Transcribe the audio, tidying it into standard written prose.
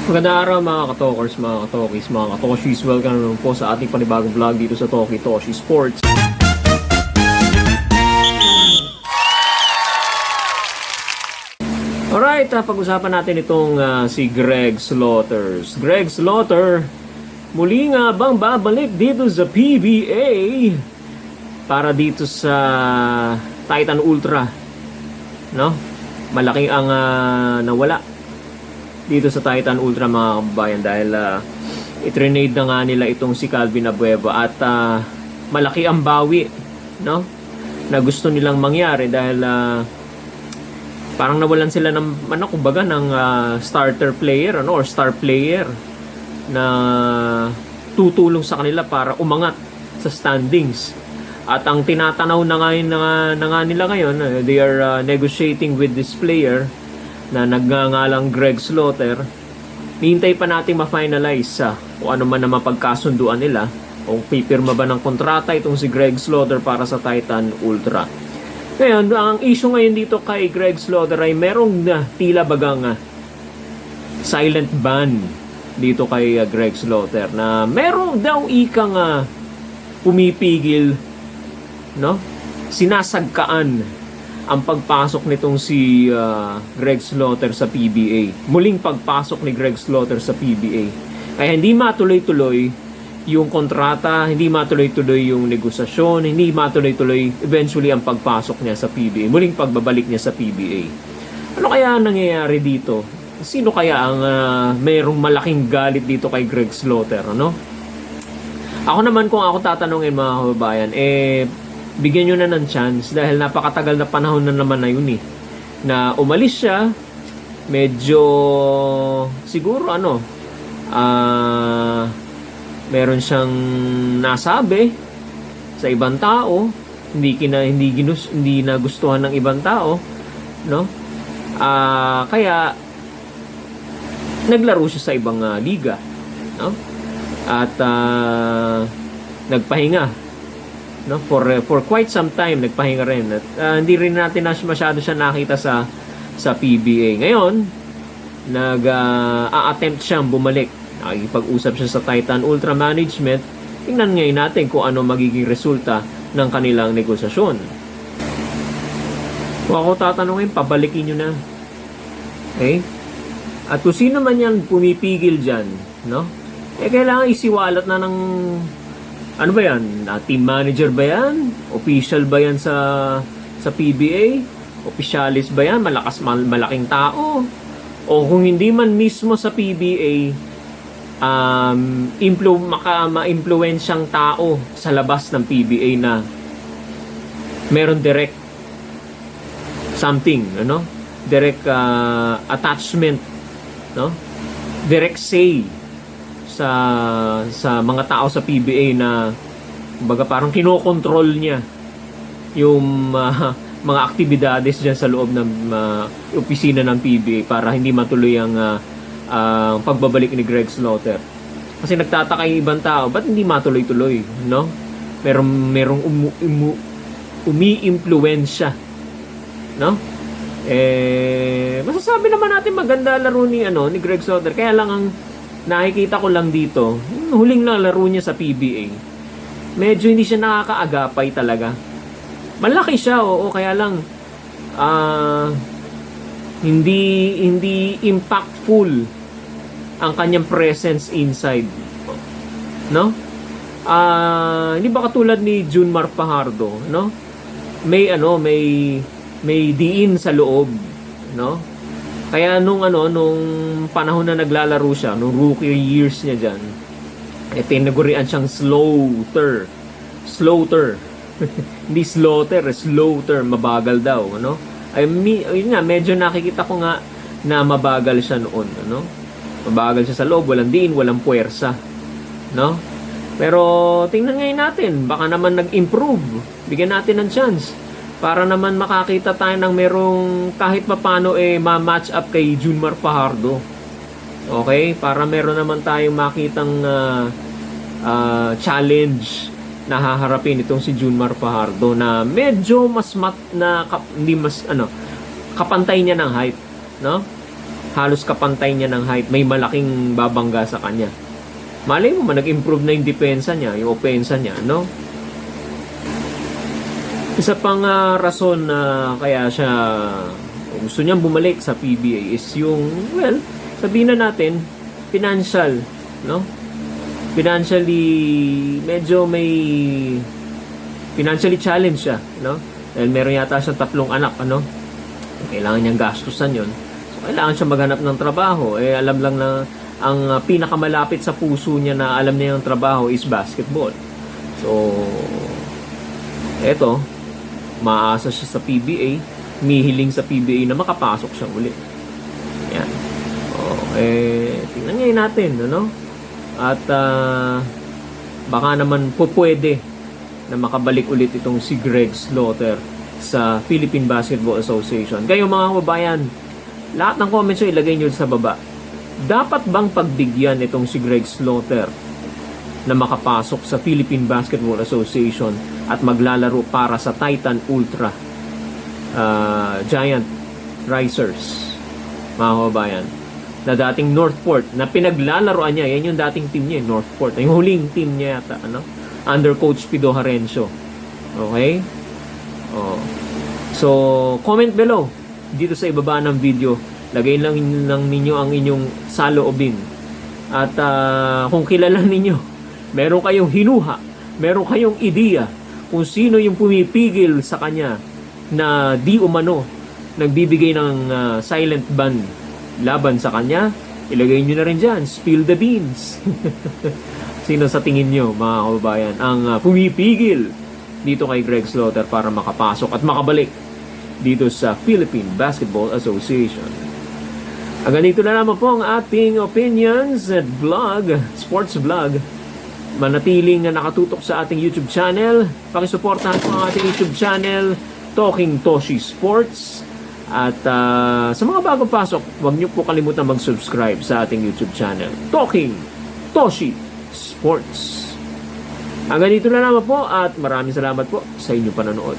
Magandang araw mga katokers, mga katokis, mga katoshis. Welcome naman po sa ating panibagong vlog dito sa Toki Toshi Sports. Alright, pag-usapan natin itong si Greg Slaughter. Greg Slaughter, muli nga bang babalik dito sa PBA para dito sa Titan Ultra, no? Malaki ang nawala dito sa Titan Ultra mga kababayan dahil i-trade na nga nila itong si Calvin Abueva at malaki ang bawi, no, na gusto nilang mangyari dahil parang nawalan sila ng kumbaga ng starter player or star player na tutulong sa kanila para umangat sa standings. At ang tinatanaw na nga nila ngayon, they are negotiating with this player na nagngangalang Greg Slaughter. Hintay pa natin ma-finalize kung ano man na mapagkasunduan nila, kung pipirma ba ng kontrata itong si Greg Slaughter para sa Titan Ultra. Ngayon, ang issue ngayon dito kay Greg Slaughter ay merong tila bagang silent ban dito kay Greg Slaughter na merong daw ikang pumipigil, no, sinasagkaan ang pagpasok nitong si Greg Slaughter sa PBA. Muling pagpasok ni Greg Slaughter sa PBA. Kaya hindi matuloy-tuloy yung kontrata, hindi matuloy-tuloy yung negosasyon, hindi matuloy-tuloy eventually ang pagpasok niya sa PBA. Muling pagbabalik niya sa PBA. Ano kaya nangyayari dito? Sino kaya ang mayroong malaking galit dito kay Greg Slaughter, ano? Ako naman, kung ako tatanungin mga kababayan, bigyan nyo na ng chance dahil napakatagal na panahon na naman na yun na umalis siya. Medyo siguro meron siyang nasabi sa ibang tao, hindi nagustuhan ng ibang tao, no? Kaya naglaro siya sa ibang liga, no? At nagpahinga, no, for quite some time. Nagpahinga rin at hindi rin natin masyado siya nakita sa PBA. Ngayon nag-attempt siyang bumalik. Nakikipag-usap siya sa Titan Ultra Management. Tingnan ngayon natin kung ano magiging resulta ng kanilang negosasyon. Kung ako tatanungin, pabalikin nyo na. Okay? At kung sino man yan pumipigil dyan, no, kailangan isiwalat na ng ano ba yan? Team manager ba yan? Official ba yan sa PBA? Officialis ba yan? Malaking tao? O kung hindi man mismo sa PBA, ma-influensyang tao sa labas ng PBA na meron direct something, ano? Direct attachment, no? Direct say sa mga tao sa PBA na baga parang kinokontrol niya yung mga aktibidades dyan sa loob ng opisina ng PBA para hindi matuloy ang pagbabalik ni Greg Slaughter. Kasi nagtataka yung ibang tao, ba't hindi matuloy-tuloy, no? Merong umi-impluwensya, no? Masasabi naman natin maganda laro ni Greg Slaughter. Kaya lang ang nakikita ko lang dito, huling na laro niya sa PBA, medyo hindi siya nakakaagapay talaga. Malaki siya, oo, kaya lang hindi impactful ang kanyang presence inside, no? Hindi ba katulad ni Junmar Fajardo, no? May diin sa loob, no? Kaya nung panahon na naglalaro siya, nung rookie years niya dyan, tinagurian siyang Slaughter. Hindi Slaughter, Slaughter, mabagal daw, ano? Yun nga, medyo nakikita ko nga na mabagal siya noon, ano? Mabagal siya sa loob, walang diin, walang puwersa, no? Pero tingnan ngayon natin, baka naman nag-improve. Bigyan natin ng chance para naman makakita tayo ng merong kahit papano ma-match up kay Junmar Fajardo. Okay? Para meron naman tayong makitang challenge na haharapin itong si Junmar Fajardo na medyo mas kapantay niya ng height, no? halos kapantay niya ng height, may malaking babangga sa kanya. Malay mo, nag-improve na yung depensa niya, yung opensa niya, no? Isa pang rason na kaya siya gusto niyang bumalik sa PBA is yung, well, sabihin na natin, financial, no? Financially, medyo may financially challenged siya, no? Dahil meron yata siyang 3 anak, ano? Kailangan niyang gastusan yon. So, kailangan siya maghanap ng trabaho. Alam lang na ang pinakamalapit sa puso niya na alam niya yung trabaho is basketball. So, eto, maasa siya sa PBA, mihiling sa PBA na makapasok siya uli. Yan. Tingnan ngayon natin, ano? At baka naman po pwede na makabalik ulit itong si Greg Slaughter sa Philippine Basketball Association. Kayo mga kababayan, lahat ng comments nyo ilagay nyo sa baba. Dapat bang pagbigyan itong si Greg Slaughter na makapasok sa Philippine Basketball Association at maglalaro para sa Titan Ultra Giant Risers, mga kababayan, na dating Northport, na pinaglalaroan niya, yan yung dating team niya, Northport, yung huling team niya yata, ano? Under Coach Pido Harencio. Okay? So, comment below dito sa ibaba ng video. Lagay lang ninyo ang inyong saloobin. At kung kilala ninyo, meron kayong hinuha, meron kayong ideya kung sino yung pumipigil sa kanya na di umano nagbibigay ng silent ban laban sa kanya, ilagay nyo na rin dyan. Spill the beans. Sino sa tingin nyo, mga kababayan, ang pumipigil dito kay Greg Slaughter para makapasok at makabalik dito sa Philippine Basketball Association? Hanggang dito na naman po ang ating opinions at vlog, sports vlog. Manatiling nakatutok sa ating YouTube channel. Pakisuportahan po ang ating YouTube channel, Talking Toshi Sports. At sa mga bagong pasok, huwag niyo po kalimutan mag-subscribe sa ating YouTube channel, Talking Toshi Sports. Hanggang dito na naman po at maraming salamat po sa inyong panonood.